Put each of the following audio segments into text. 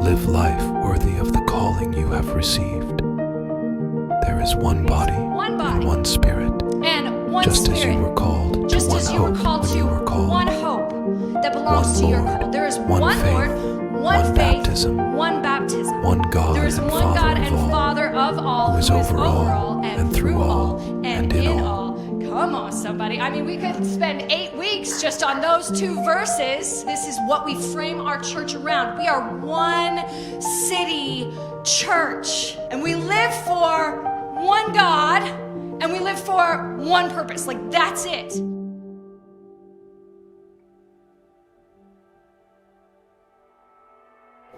live life worthy of the calling you have received. There is one body and one Spirit, just as you were called to one hope when you were called. One hope that belongs to your call. There is one Lord, one faith, one baptism. One God there is and one God and Father Father of all, who is over all and through all and in all. Come on, somebody. I mean, we could spend 8 weeks just on those 2 verses. This is what we frame our church around. We are one city church, and we live for one God, and we live for one purpose. Like, that's it.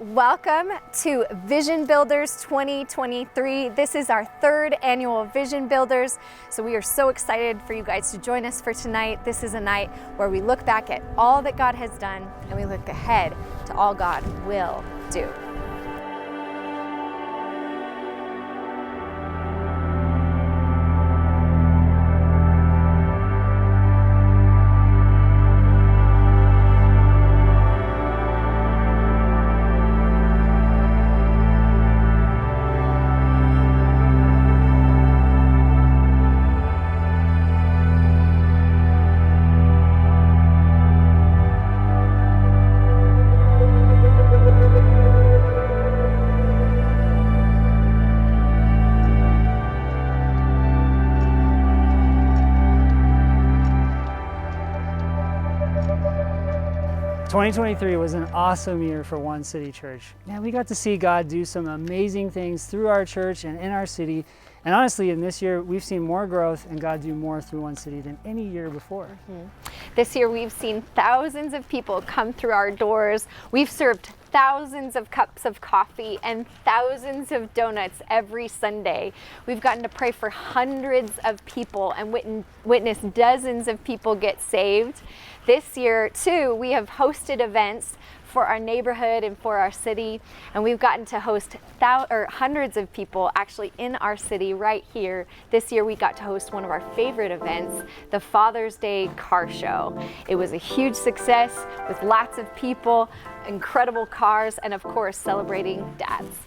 Welcome to Vision Builders 2023. This is our 3rd annual Vision Builders, so we are so excited for you guys to join us for tonight. This is a night where we look back at all that God has done and we look ahead to all God will do. – 2023 was an awesome year for One City Church. Man, we got to see God do some amazing things through our church and in our city. And honestly, in this year, we've seen more growth and God do more through One City than any year before. This year, we've seen thousands of people come through our doors. We've served thousands of cups of coffee and thousands of donuts every Sunday. We've gotten to pray for hundreds of people and witness dozens of people get saved. This year, too, we have hosted events for our neighborhood and for our city, and we've gotten to host hundreds of people actually in our city right here. This year we got to host one of our favorite events, the Father's Day Car Show. It was a huge success with lots of people, incredible cars, and of course celebrating dads.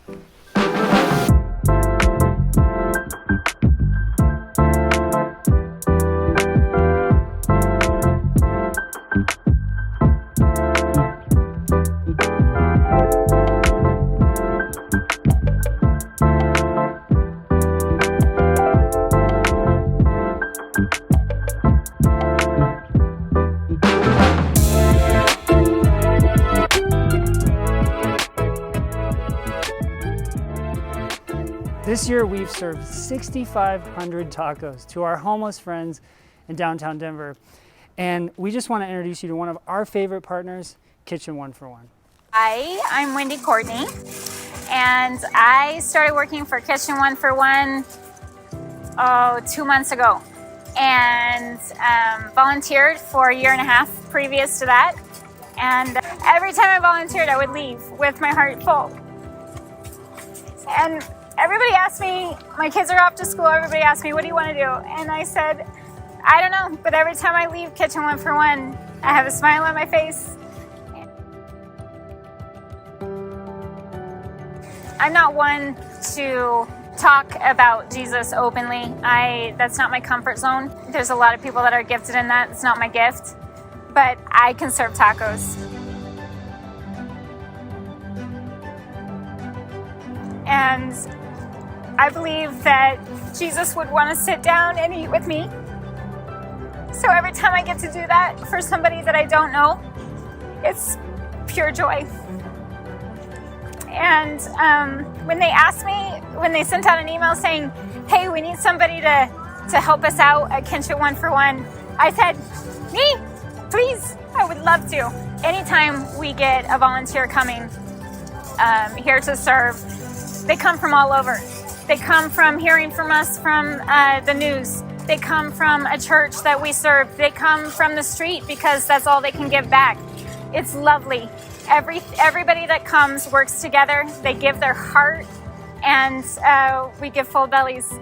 This year, we've served 6,500 tacos to our homeless friends in downtown Denver. And we just want to introduce you to one of our favorite partners, Kitchen 1 for 1. Hi, I'm Wendy Courtney, and I started working for Kitchen 1 for 1 2 months ago, and volunteered for a year and a half previous to that. And every time I volunteered, I would leave with my heart full. And everybody asked me, my kids are off to school, everybody asked me, what do you want to do? And I said, I don't know, but every time I leave Kitchen 1 for 1, I have a smile on my face. I'm not one to talk about Jesus openly. That's not my comfort zone. There's a lot of people that are gifted in that. It's not my gift, but I can serve tacos. And I believe that Jesus would want to sit down and eat with me. So every time I get to do that for somebody that I don't know, it's pure joy. And when they sent out an email saying, hey, we need somebody to help us out at Kitchen 1 for 1, I said, me, please, I would love to. Anytime we get a volunteer coming here to serve, they come from all over. They come from hearing from us from the news. They come from a church that we serve. They come from the street because that's all they can give back. It's lovely. Everybody that comes works together. They give their heart, and we give full bellies.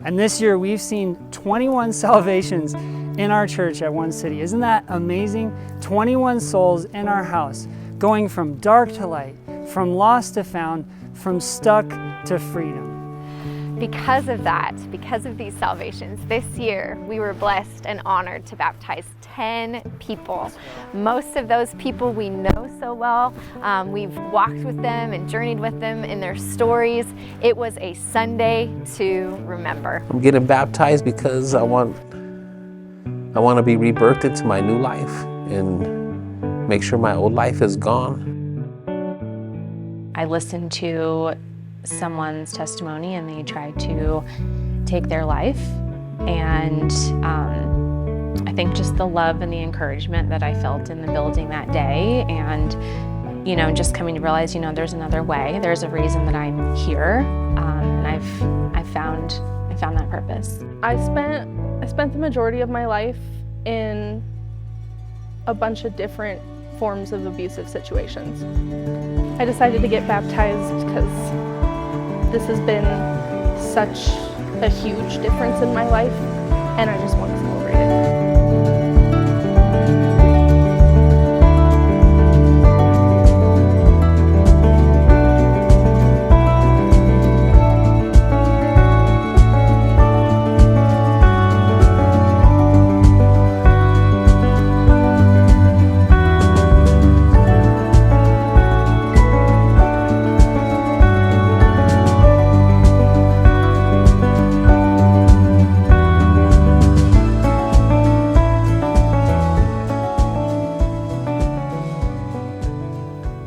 And this year we've seen 21 salvations in our church at One City. Isn't that amazing? 21 souls in our house, going from dark to light, from lost to found, from stuck to freedom. Because of that, because of these salvations, this year we were blessed and honored to baptize 10 people. Most of those people we know so well. We've walked with them and journeyed with them in their stories. It was a Sunday to remember. I'm getting baptized because I want to be rebirthed into my new life and make sure my old life is gone. I listened to someone's testimony and they tried to take their life, and I think just the love and the encouragement that I felt in the building that day, and just coming to realize there's another way, there's a reason that I'm here, and I've found that purpose. I spent the majority of my life in a bunch of different forms of abusive situations. I decided to get baptized because this has been such a huge difference in my life, and I just want to celebrate it.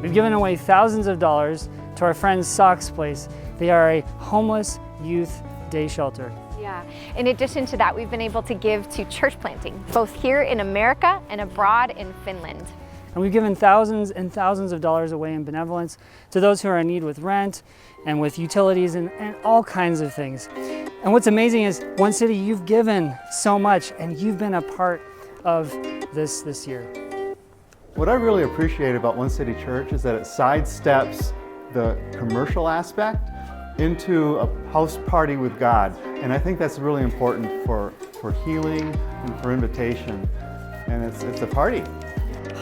We've given away thousands of dollars to our friends Sock's Place. They are a homeless youth day shelter. Yeah. In addition to that, we've been able to give to church planting, both here in America and abroad in Finland. And we've given thousands and thousands of dollars away in benevolence to those who are in need with rent and with utilities and all kinds of things. And what's amazing is, One City, you've given so much and you've been a part of this year. What I really appreciate about One City Church is that it sidesteps the commercial aspect into a house party with God. And I think that's really important for healing and for invitation. And it's a party.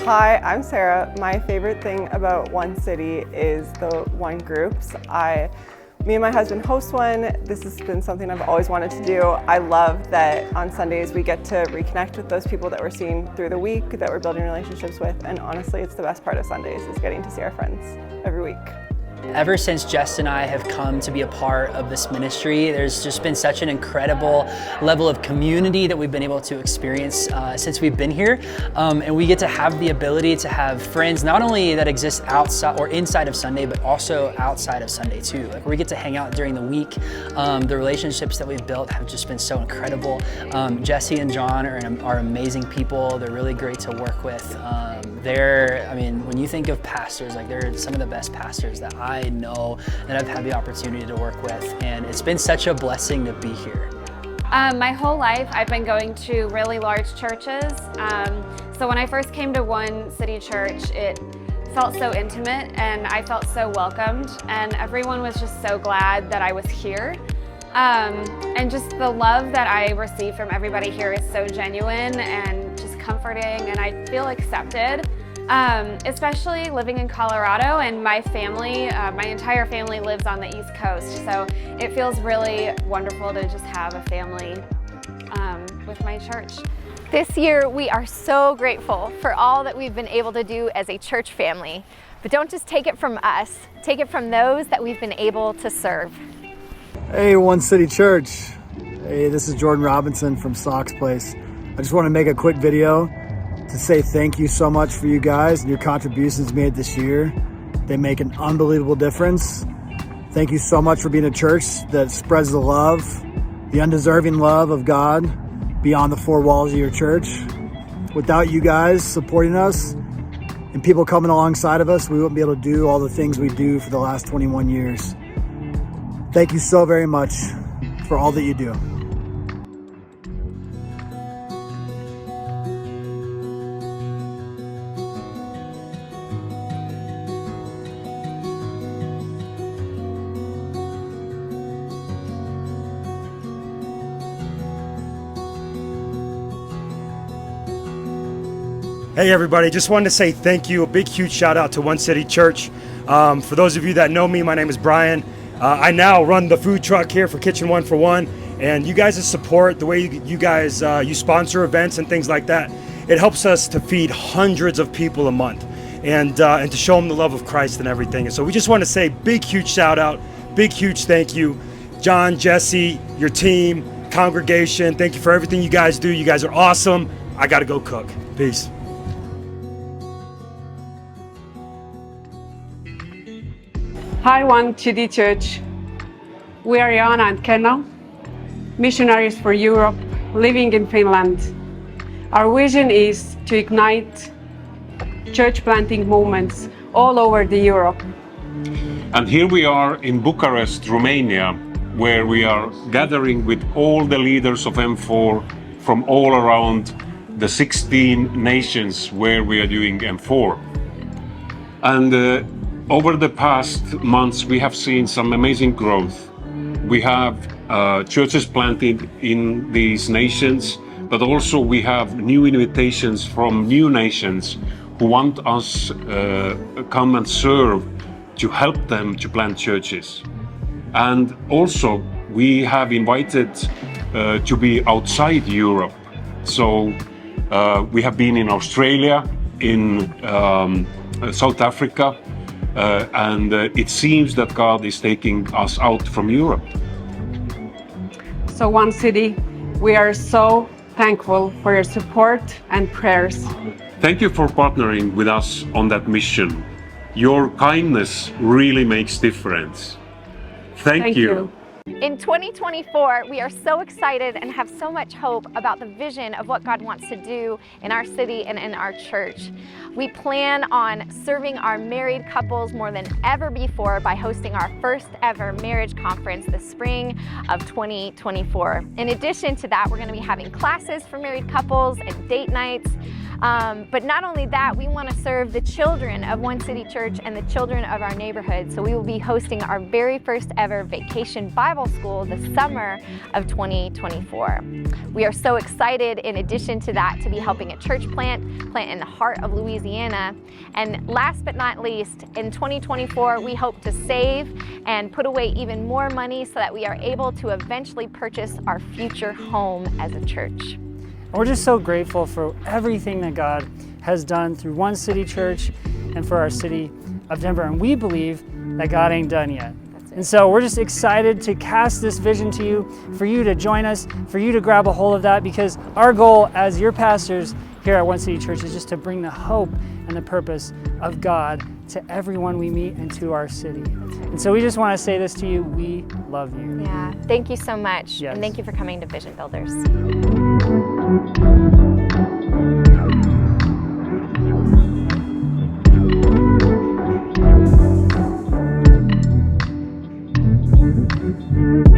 Hi, I'm Sarah. My favorite thing about One City is the one groups. Me and my husband host one. This has been something I've always wanted to do. I love that on Sundays we get to reconnect with those people that we're seeing through the week, that we're building relationships with, and honestly, it's the best part of Sundays is getting to see our friends every week. Ever since Jess and I have come to be a part of this ministry, there's just been such an incredible level of community that we've been able to experience since we've been here. And we get to have the ability to have friends not only that exist outside or inside of Sunday, but also outside of Sunday too. Like, we get to hang out during the week. The relationships that we've built have just been so incredible. Jesse and John are amazing people. They're really great to work with. When you think of pastors, like, they're some of the best pastors that I know that I've had the opportunity to work with, and it's been such a blessing to be here. My whole life I've been going to really large churches. So when I first came to One City Church, it felt so intimate and I felt so welcomed, and everyone was just so glad that I was here. And just the love that I receive from everybody here is so genuine and just comforting, and I feel accepted. Especially living in Colorado, and my family, my entire family lives on the East Coast, so it feels really wonderful to just have a family with my church. This year, we are so grateful for all that we've been able to do as a church family. But don't just take it from us, take it from those that we've been able to serve. Hey, One City Church. Hey, this is Jordan Robinson from Sock's Place. I just want to make a quick video to say thank you so much for you guys and your contributions made this year. They make an unbelievable difference. Thank you so much for being a church that spreads the love, the undeserving love of God beyond the four walls of your church. Without you guys supporting us and people coming alongside of us, we wouldn't be able to do all the things we do for the last 21 years. Thank you so very much for all that you do. Hey everybody, just wanted to say thank you, a big huge shout out to One City Church For those of you that know me, my name is Brian. I now run the food truck here for Kitchen 1 for 1, and you guys' support, the way you guys you sponsor events and things like that, it helps us to feed hundreds of people a month and to show them the love of Christ and everything. And so we just want to say big, huge shout out, big, huge thank you. John, Jesse, your team, congregation, thank you for everything you guys do. You guys are awesome. I got to go cook. Peace. Hi, One City Church. We are Joanna and Kenna, missionaries for Europe, living in Finland. Our vision is to ignite church planting movements all over Europe. And here we are in Bucharest, Romania, where we are gathering with all the leaders of M4 from all around the 16 nations where we are doing M4. And over the past months, we have seen some amazing growth. We have churches planted in these nations, but also we have new invitations from new nations who want us come and serve to help them to plant churches. And also we have invited to be outside Europe. So we have been in Australia, in South Africa, and it seems that God is taking us out from Europe. So One City, we are so thankful for your support and prayers. Thank you for partnering with us on that mission. Your kindness really makes difference. Thank you. In 2024, we are so excited and have so much hope about the vision of what God wants to do in our city and in our church. We plan on serving our married couples more than ever before by hosting our first ever marriage conference the spring of 2024. In addition to that, we're going to be having classes for married couples and date nights. But not only that, we want to serve the children of One City Church and the children of our neighborhood. So we will be hosting our very first ever Vacation Bible School the summer of 2024. We are so excited, in addition to that, to be helping a church plant in the heart of Louisiana. And last but not least, in 2024, we hope to save and put away even more money so that we are able to eventually purchase our future home as a church. We're just so grateful for everything that God has done through One City Church and for our city of Denver. And we believe that God ain't done yet. And so we're just excited to cast this vision to you, for you to join us, for you to grab a hold of that, because our goal as your pastors here at One City Church is just to bring the hope and the purpose of God to everyone we meet and to our city. And so we just want to say this to you, we love you. Yeah, thank you so much. Yes. And thank you for coming to Vision Builders. Thank you.